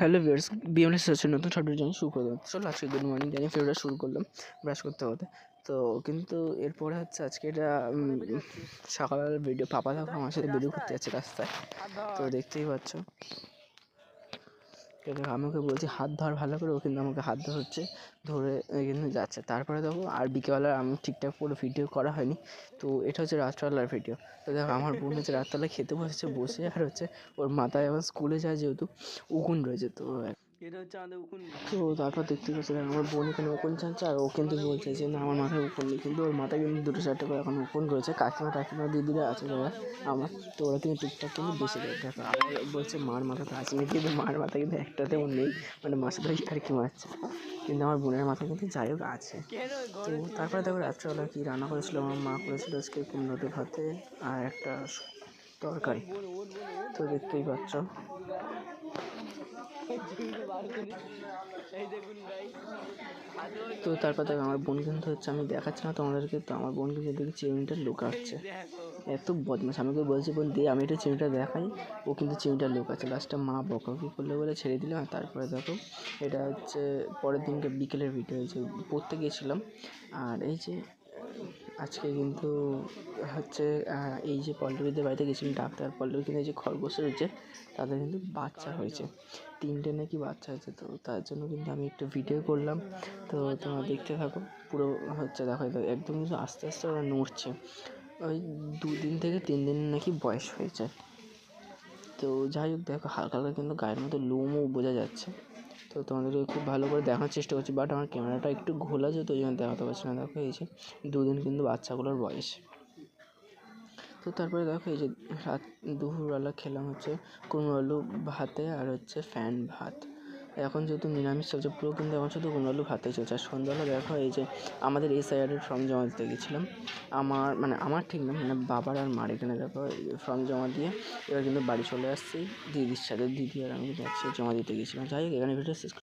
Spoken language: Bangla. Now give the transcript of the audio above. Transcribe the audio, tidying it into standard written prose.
হ্যালো ভিউয়ার্স, বিএমএস সেশন নতুন সফটওয়্যার জানি শুরু করে দেবো। চলো আজকে গুড মর্নিং জানি ভিডিওটা শুরু করলাম ব্রাশ করতে হতে। তো কিন্তু এরপরে হচ্ছে আজকে এটা সকালবেলার ভিডিও। পাপা দেখো আমার সাথে ভিডিও করতে যাচ্ছে রাস্তায়, তো দেখতেই পাচ্ছ। দেখো আমি ওকে বলছি হাত ধর ভালো করে, ও কিন্তু আমাকে হাত ধরছে, ধরে কিন্তু যাচ্ছে। তারপরে দেখো আর বিকেলবেলা আমি ঠিকঠাক পুরো ভিডিও করা হয়নি, তো এটা হচ্ছে রাত্রবেলার ভিডিও। তো দেখো আমার বোন হচ্ছে রাত্রবেলা খেতে বসে আর হচ্ছে ওর মাথায় এখন স্কুলে যায় যেহেতু উকুন রয়েছে, তো এটা হচ্ছে আমাদের উকুন। তো তারপর দেখতে পাচ্ছি আমার বোন এখানে উকুন চাচ্ছে, আর ও কিন্তু বলছে যে না আমার মাথায় উকুন নেই, কিন্তু ওর মাথায় কিন্তু 2-4টা করে এখন উকুন রয়েছে। কাকিমা দিদিরা আছে যারা আমার, তো ওরা কিন্তু টুকটাক কিন্তু বেশি দেয়। দেখো আবার বলছে মার মাথাতে আছে না, কিন্তু মার মাথা কিন্তু একটাতেও নেই, মানে মার সাথে আর কি মারছে, কিন্তু আমার বোনের মাথা কিন্তু যাই হোক আছে। তো তারপরে দেখো রাত্রেবেলা কী রান্না করেছিল আমার মা, করেছিল আজকে কুমড়োতে ভাতে আর একটা তরকারি, তো দেখতেই পাচ্ছ। তো তারপর দেখো আমার বোন কিন্তু হচ্ছে, আমি দেখাচ্ছি না তোমাদেরকে, তো আমার বোন কিন্তু এদিকে চিংড়িটা লুকাচ্ছে, এত বদমাশ। আমাকে বলছে বোন দিয়ে আমি একটু চিংড়িটা দেখাই, ও কিন্তু চিংড়িটা লুকাচ্ছে। লাস্টে মা বকাবকি করলে বলে ছেড়ে দিলাম। আর তারপরে দেখো এটা হচ্ছে পরের দিনকে বিকেলের ভিডিও, হয়েছে পড়তে গিয়েছিলাম। আর এই যে আজকে কিন্তু হচ্ছে এই যে পল্লবীদের বাড়িতে গেছিলাম ডাক্তার, পল্লবী কিন্তু এই যে খরগোশ রয়েছে তাদের কিন্তু বাচ্চা হয়েছে, 3টে নাকি বাচ্চা হয়েছে। তো তার জন্য কিন্তু আমি একটু ভিডিও করলাম, তো তোমরা দেখতে থাকো পুরো। হচ্ছে দেখো একদম কিন্তু আস্তে আস্তে ওরা নড়ছে, ওই 2 দিন থেকে 3 দিন নাকি বয়স হয়েছে। তো যাই হোক দেখো হালকা হালকা কিন্তু গায়ের মধ্যে লোমও বোঝা যাচ্ছে, তো তোমাদেরকে খুব ভালো করে দেখানোর চেষ্টা করছি, বাট আমার ক্যামেরাটা একটু ঘোলা যেত ওই জন্য দেখাতে পারছি না। দেখো এই যে 2 দিন কিন্তু বাচ্চাগুলোর বয়স। তো তারপরে দেখো এই যে দুপুরবেলা খেলাম হচ্ছে কুমড়ো আলু ভাতে আর হচ্ছে ফ্যান ভাত। এখন যেহেতু নিরামিষ চলছে পুরো, কিন্তু এখন শুধু কুমড়ো আলু ভাতেই চলছে। আর সন্ধ্যাবেলা দেখো এই যে আমাদের এই সাইডের ফর্ম জমা দিতে গেছিলাম, আমার ঠিক না, মানে বাবার আর মার এখানে দেখো ফর্ম জমা দিয়ে এবার কিন্তু বাড়ি চলে আসছি দিদির সাথে। দিদি আর আমি একসাথে জমা দিতে গেছিলাম। যাই হোক এখানে ভিডিও শেষ।